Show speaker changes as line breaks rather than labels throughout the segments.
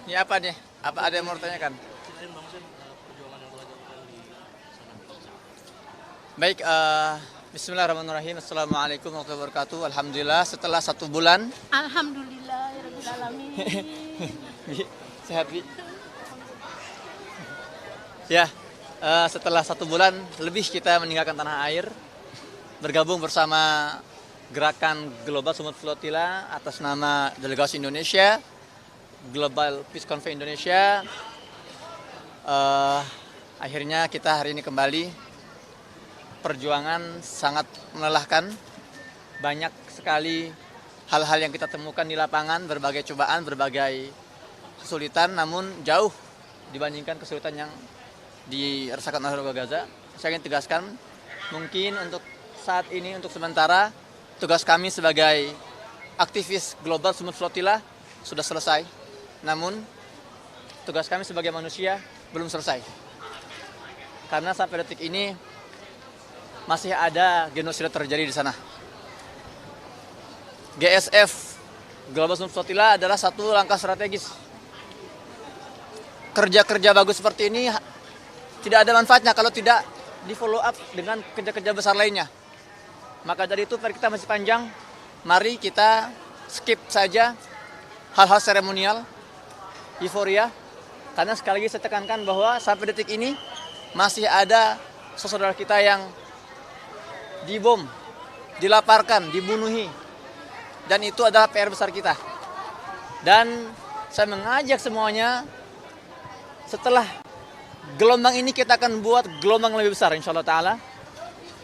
Ini apa nih? Apa ada yang mau ditanyakan?
Ceritain Bang Hussein perjuangan yang telah dilakukan di sana.
Baik, Bismillahirrahmanirrahim. Assalamualaikum warahmatullahi wabarakatuh. Alhamdulillah setelah 1 bulan.
Alhamdulillah ya Rabbil Alamin.
Bi, sehat Bi? Ya, setelah 1 bulan lebih kita meninggalkan tanah air, bergabung bersama Gerakan Global Sumut Flotilla atas nama Delegasi Indonesia, Global Peace Conference Indonesia. Akhirnya kita hari ini kembali. Perjuangan sangat melelahkan, banyak sekali hal-hal yang kita temukan di lapangan, berbagai cobaan, berbagai kesulitan, namun jauh dibandingkan kesulitan yang dirasakan oleh warga Gaza. Saya ingin tegaskan, mungkin untuk saat ini, untuk sementara, tugas kami sebagai aktivis Global Sumut Flotilla sudah selesai. Namun, tugas kami sebagai manusia belum selesai. Karena sampai detik ini, masih ada genosida terjadi di sana. GSF, Global Sumut Flotilla, adalah satu langkah strategis. Kerja-kerja bagus seperti ini tidak ada manfaatnya kalau tidak di follow up dengan kerja-kerja besar lainnya. Maka dari itu kita masih panjang, mari kita skip saja hal-hal seremonial, euforia. Karena sekali lagi saya tekankan bahwa sampai detik ini masih ada saudara kita yang dibom, dilaparkan, dibunuhi. Dan itu adalah PR besar kita. Dan saya mengajak semuanya, setelah gelombang ini kita akan buat gelombang lebih besar insyaallah ta'ala.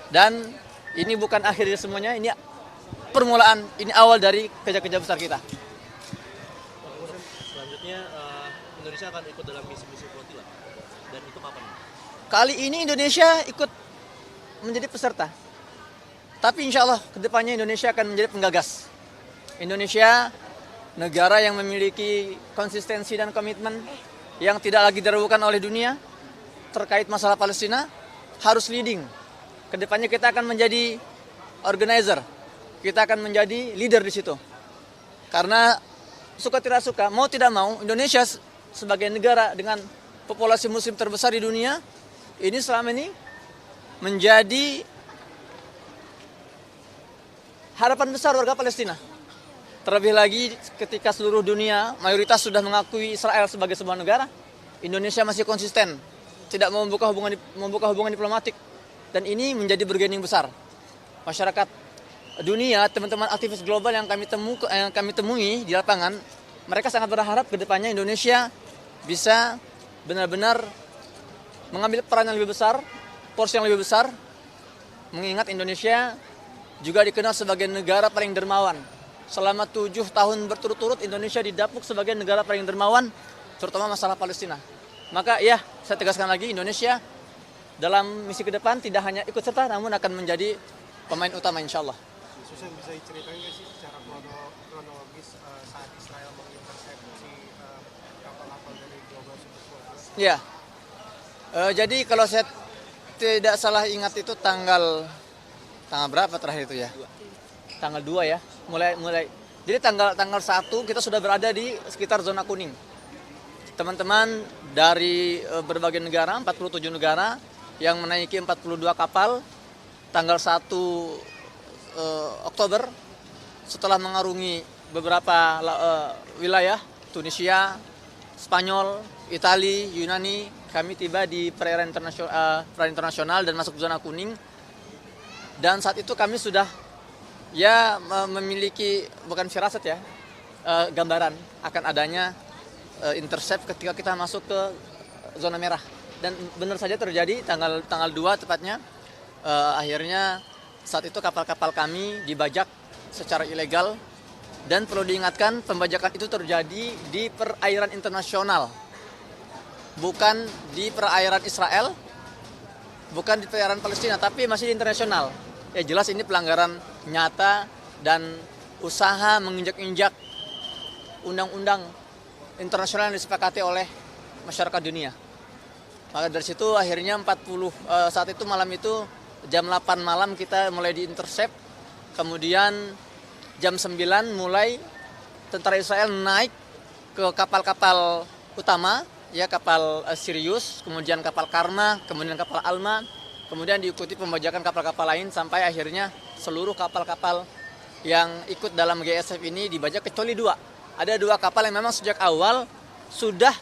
Dan ini bukan akhir dari semuanya, ini permulaan, ini awal dari kerja-kerja besar kita.
Bang Hussein, selanjutnya Indonesia akan ikut dalam misi-misi Flotilla. Dan itu kapan?
Kali ini Indonesia ikut menjadi peserta. Tapi insya Allah kedepannya Indonesia akan menjadi penggagas. Indonesia negara yang memiliki konsistensi dan komitmen yang tidak lagi diragukan oleh dunia terkait masalah Palestina, harus leading. Kedepannya kita akan menjadi organizer, kita akan menjadi leader di situ. Karena suka tidak suka, mau tidak mau, Indonesia sebagai negara dengan populasi muslim terbesar di dunia, ini selama ini menjadi harapan besar warga Palestina. Terlebih lagi ketika seluruh dunia mayoritas sudah mengakui Israel sebagai sebuah negara, Indonesia masih konsisten, tidak mau membuka hubungan diplomatik, dan ini menjadi bargaining besar. Masyarakat dunia, teman-teman aktivis global yang kami temui di lapangan, mereka sangat berharap ke depannya Indonesia bisa benar-benar mengambil peran yang lebih besar, porsi yang lebih besar, mengingat Indonesia juga dikenal sebagai negara paling dermawan. Selama 7 tahun berturut-turut Indonesia didapuk sebagai negara paling dermawan, terutama masalah Palestina. Maka ya, saya tegaskan lagi, Indonesia dalam misi ke depan tidak hanya ikut serta, namun akan menjadi pemain utama insya Allah.
Susan, bisa diceritain nggak sih secara kronologis saat Israel mengintersepsi kapal-kapal dari Global Sumut Flotilla?
Ya, jadi kalau saya tidak salah ingat itu tanggal berapa terakhir itu ya? Tanggal 2 ya. Mulai. Jadi tanggal 1 kita sudah berada di sekitar zona kuning. Teman-teman dari berbagai negara, 47 negara yang menaiki 42 kapal, tanggal 1 Oktober setelah mengarungi beberapa wilayah Tunisia, Spanyol, Italia, Yunani, kami tiba di perairan internasional dan masuk zona kuning. Dan saat itu kami sudah memiliki, bukan firasat ya, gambaran akan adanya intercept ketika kita masuk ke zona merah. Dan benar saja terjadi tanggal 2 tepatnya. Akhirnya saat itu kapal-kapal kami dibajak secara ilegal. Dan perlu diingatkan, pembajakan itu terjadi di perairan internasional, bukan di perairan Israel, bukan di perairan Palestina, tapi masih di internasional. Ya jelas ini pelanggaran nyata dan usaha menginjak-injak undang-undang internasional yang disepakati oleh masyarakat dunia. Maka dari situ akhirnya saat itu malam itu jam 8 malam kita mulai diintercept. Kemudian jam 9 mulai tentara Israel naik ke kapal-kapal utama, ya kapal Sirius, kemudian kapal Karma, kemudian kapal Alma, kemudian diikuti pembajakan kapal-kapal lain sampai akhirnya seluruh kapal-kapal yang ikut dalam GSF ini dibajak kecuali 2. Ada 2 kapal yang memang sejak awal sudah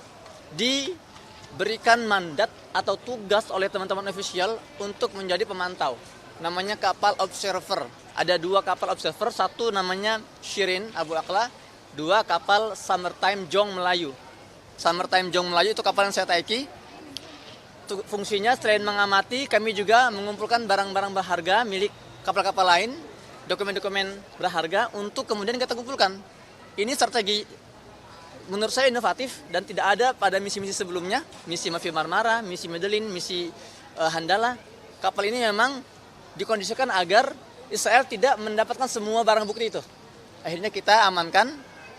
diberikan mandat atau tugas oleh teman-teman ofisial untuk menjadi pemantau. Namanya kapal observer. Ada 2 kapal observer, satu namanya Shirin Abu Akla, 2 kapal Summertime Jong Melayu. Summertime Jong Melayu itu kapal yang saya taiki. Fungsinya selain mengamati, kami juga mengumpulkan barang-barang berharga milik kapal-kapal lain, dokumen-dokumen berharga untuk kemudian kita kumpulkan. Ini strategi menurut saya inovatif dan tidak ada pada misi-misi sebelumnya, misi Mafi Marmara, misi Medellin, misi Handala. Kapal ini memang dikondisikan agar Israel tidak mendapatkan semua barang bukti itu. Akhirnya kita amankan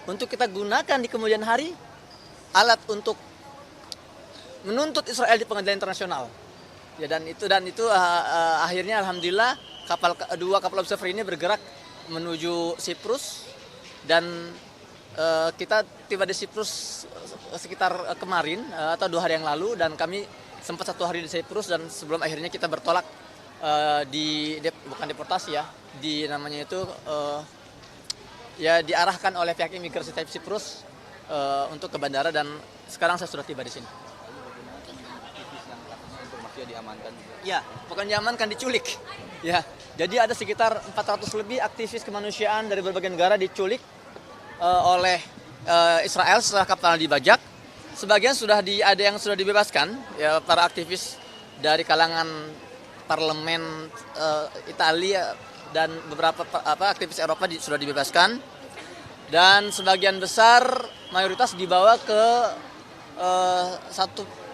untuk kita gunakan di kemudian hari alat untuk menuntut Israel di pengadilan internasional. Ya dan itu akhirnya alhamdulillah 2 kapal observer ini bergerak menuju Siprus dan kita tiba di Siprus sekitar kemarin atau 2 hari yang lalu dan kami sempat 1 hari di Siprus dan sebelum akhirnya kita bertolak bukan deportasi ya, namanya itu ya diarahkan oleh pihak imigrasi Siprus untuk ke bandara dan sekarang saya sudah tiba di sini. Ya, bukan diamankan, diculik. Ya, jadi ada sekitar 400 lebih aktivis kemanusiaan dari berbagai negara diculik oleh Israel setelah kapal dibajak. Sebagian ada yang sudah dibebaskan, ya para aktivis dari kalangan parlemen Italia dan beberapa aktivis Eropa sudah dibebaskan. Dan sebagian besar mayoritas dibawa ke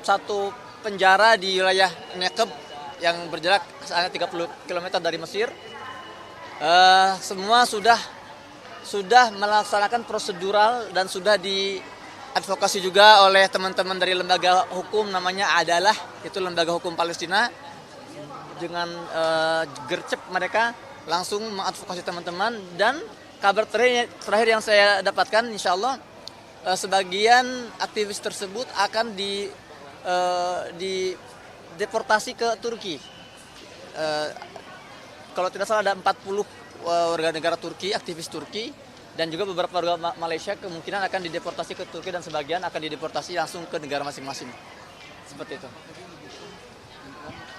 satu penjara di wilayah Neqeb yang berjarak hanya 30 km dari Mesir. Semua sudah melaksanakan prosedural dan sudah diadvokasi juga oleh teman-teman dari lembaga hukum namanya Adalah, itu lembaga hukum Palestina. Dengan gercep mereka langsung mengadvokasi teman-teman dan kabar terakhir yang saya dapatkan insya Allah sebagian aktivis tersebut akan dideportasi ke Turki. Kalau tidak salah ada 40 warga negara Turki, aktivis Turki dan juga beberapa warga Malaysia kemungkinan akan dideportasi ke Turki dan sebagian akan dideportasi langsung ke negara masing-masing. Seperti itu.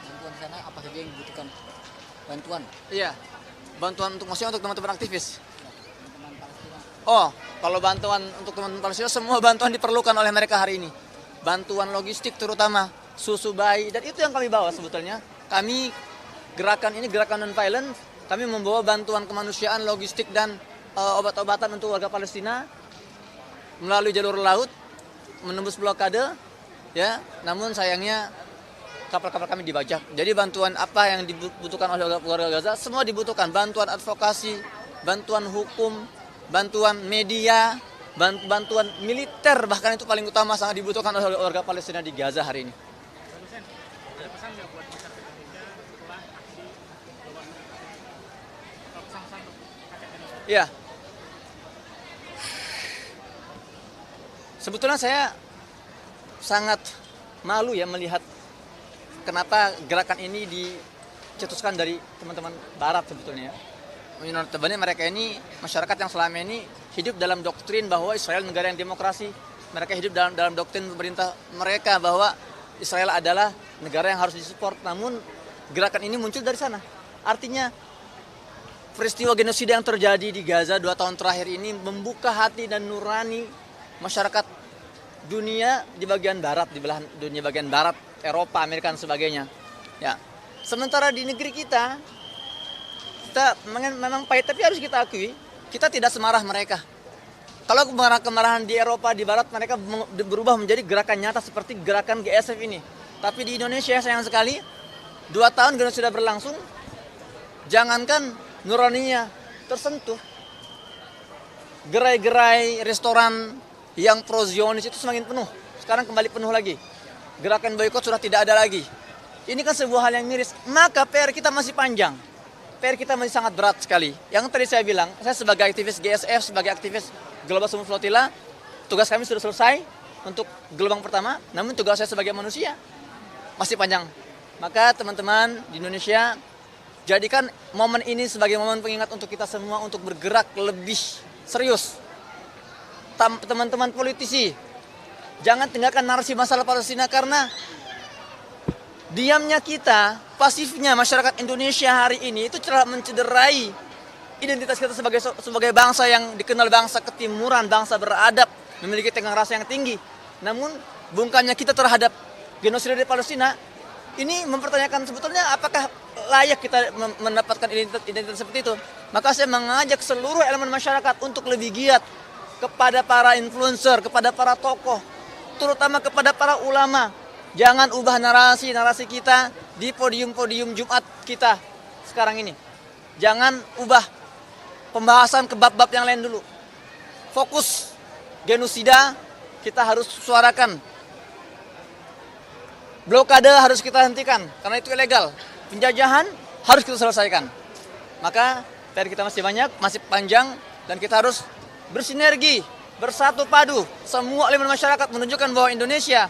Bantuan sana apa saja yang dibutuhkan? Bantuan?
Iya, bantuan maksudnya untuk teman-teman aktivis.
Teman-teman Palestina.
Oh, kalau bantuan untuk teman-teman Palestina, semua bantuan diperlukan oleh mereka hari ini. Bantuan logistik terutama, susu bayi, dan itu yang kami bawa sebetulnya. Kami gerakan non-violent, kami membawa bantuan kemanusiaan, logistik, dan obat-obatan untuk warga Palestina melalui jalur laut, menembus blokade, ya. Namun sayangnya kapal-kapal kami dibajak. Jadi bantuan apa yang dibutuhkan oleh warga Gaza, semua dibutuhkan. Bantuan advokasi, bantuan hukum, bantuan media, bantuan militer, bahkan itu paling utama sangat dibutuhkan oleh warga Palestina di Gaza hari ini.
Ada pesan nggak buat masyarakat Indonesia setelah aksi pesan-pesan untuk rakyat Indonesia?
Iya. Sebetulnya saya sangat malu ya melihat kenapa gerakan ini dicetuskan dari teman-teman Barat sebetulnya. Sebenarnya mereka ini masyarakat yang selama ini hidup dalam doktrin bahwa Israel negara yang demokrasi. Mereka hidup dalam doktrin pemerintah mereka bahwa Israel adalah negara yang harus disupport. Namun gerakan ini muncul dari sana. Artinya peristiwa genosida yang terjadi di Gaza 2 tahun terakhir ini membuka hati dan nurani masyarakat dunia di bagian barat, di belahan dunia bagian barat, Eropa, Amerika dan sebagainya. Ya. Sementara di negeri kita memang pahit, tapi harus kita akui, kita tidak semarah mereka. Kalau kemarahan di Eropa, di Barat, mereka berubah menjadi gerakan nyata seperti gerakan GSF ini. Tapi di Indonesia sayang sekali, 2 tahun genosida berlangsung, jangankan nuraninya tersentuh, gerai-gerai restoran yang pro-Zionis itu semakin penuh. Sekarang kembali penuh lagi. Gerakan boikot sudah tidak ada lagi. Ini kan sebuah hal yang miris. Maka PR kita masih panjang. PR kita masih sangat berat sekali. Yang tadi saya bilang, saya sebagai aktivis GSF, sebagai aktivis Global Summit Flotilla, tugas kami sudah selesai untuk gelombang pertama, namun tugas saya sebagai manusia masih panjang. Maka teman-teman di Indonesia, jadikan momen ini sebagai momen pengingat untuk kita semua untuk bergerak lebih serius. Teman-teman politisi, jangan tinggalkan narasi masalah Palestina, karena diamnya kita, pasifnya masyarakat Indonesia hari ini itu telah mencederai identitas kita sebagai bangsa yang dikenal bangsa ketimuran, bangsa beradab, memiliki tenggang rasa yang tinggi. Namun bungkamnya kita terhadap genosida di Palestina ini mempertanyakan sebetulnya apakah layak kita mendapatkan identitas seperti itu. Maka saya mengajak seluruh elemen masyarakat untuk lebih giat kepada para influencer, kepada para tokoh, terutama kepada para ulama. Jangan ubah narasi kita di podium-podium Jumat kita sekarang ini. Jangan ubah pembahasan ke bab-bab yang lain dulu. Fokus genosida kita harus suarakan. Blokade harus kita hentikan karena itu ilegal. Penjajahan harus kita selesaikan. Maka PR kita masih banyak, masih panjang, dan kita harus bersinergi, bersatu padu. Semua elemen masyarakat menunjukkan bahwa Indonesia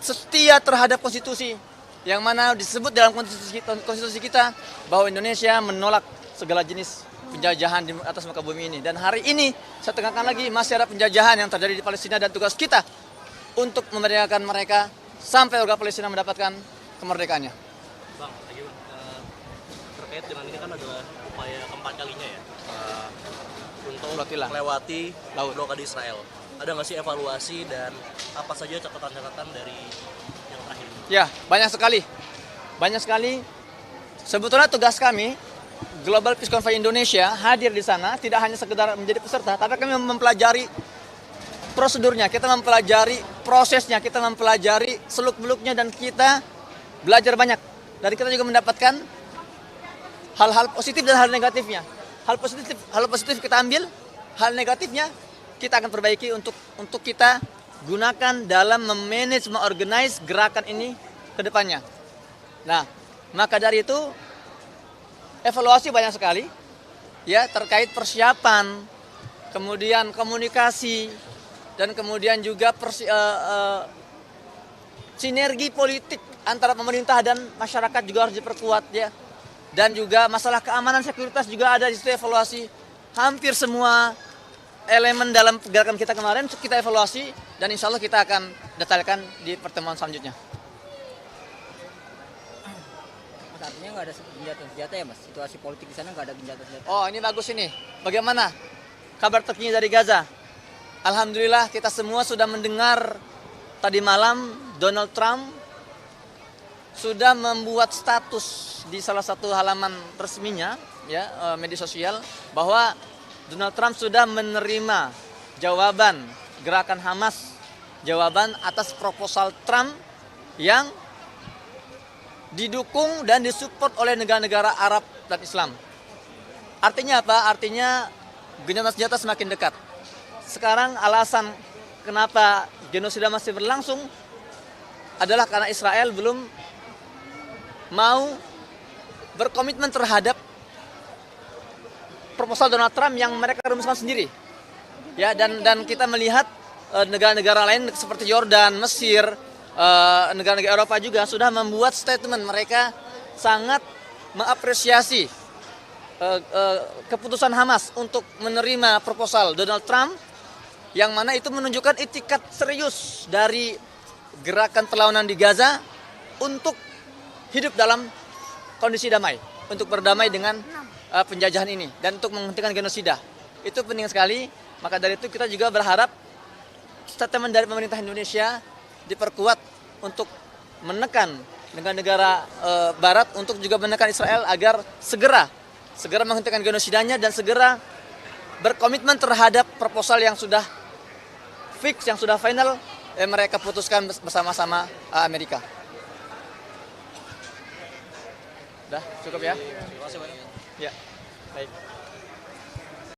setia terhadap konstitusi, yang mana disebut dalam konstitusi kita bahwa Indonesia menolak segala jenis penjajahan di atas muka bumi ini. Dan hari ini saya tekankan lagi, masih ada penjajahan yang terjadi di Palestina, dan tugas kita untuk memerdekakan mereka sampai warga Palestina mendapatkan kemerdekaannya.
Bang, lagi Bang, terkait dengan ini kan adalah upaya keempat kalinya ya untuk melewati laut blokade Israel. Ada nggak sih evaluasi dan apa saja catatan-catatan dari yang terakhir ini?
Ya, banyak sekali. Banyak sekali. Sebetulnya tugas kami, Global Peace Conference Indonesia, hadir di sana tidak hanya sekedar menjadi peserta, tapi kami mempelajari prosedurnya, kita mempelajari prosesnya, kita mempelajari seluk-beluknya, dan kita belajar banyak. Dan kita juga mendapatkan hal-hal positif dan hal negatifnya. Hal positif kita ambil, hal negatifnya kita akan perbaiki untuk kita gunakan dalam memanage, mengorganize gerakan ini ke depannya. Nah, maka dari itu evaluasi banyak sekali ya terkait persiapan, kemudian komunikasi, dan kemudian juga sinergi politik antara pemerintah dan masyarakat juga harus diperkuat ya. Dan juga masalah keamanan sekuritas juga ada di situ evaluasi. Hampir semua elemen dalam gerakan kita kemarin kita evaluasi, dan insya Allah kita akan detailkan di pertemuan selanjutnya.
Mas, artinya nggak ada senjata ya Mas? Situasi politik di sana nggak ada senjata.
Oh, ini bagus ini. Bagaimana kabar terkini dari Gaza? Alhamdulillah kita semua sudah mendengar tadi malam Donald Trump sudah membuat status di salah satu halaman resminya ya, media sosial, bahwa Donald Trump sudah menerima jawaban gerakan Hamas, jawaban atas proposal Trump yang didukung dan disupport oleh negara-negara Arab dan Islam. Artinya apa? Artinya gencatan senjata semakin dekat. Sekarang alasan kenapa genosida masih berlangsung adalah karena Israel belum mau berkomitmen terhadap proposal Donald Trump yang mereka rumuskan sendiri. Ya, dan kita melihat negara-negara lain seperti Yordan, Mesir, negara-negara Eropa juga sudah membuat statement, mereka sangat mengapresiasi keputusan Hamas untuk menerima proposal Donald Trump, yang mana itu menunjukkan itikat serius dari gerakan perlawanan di Gaza untuk hidup dalam kondisi damai, untuk berdamai dengan penjajahan ini dan untuk menghentikan genosida. Itu penting sekali. Maka dari itu kita juga berharap statement dari pemerintah Indonesia diperkuat untuk menekan negara-negara barat, untuk juga menekan Israel agar segera menghentikan genosidanya dan segera berkomitmen terhadap proposal yang sudah fix, yang sudah final, mereka putuskan bersama-sama Amerika. Udah, cukup ya?
Terima kasih banyak.
Ya, baik.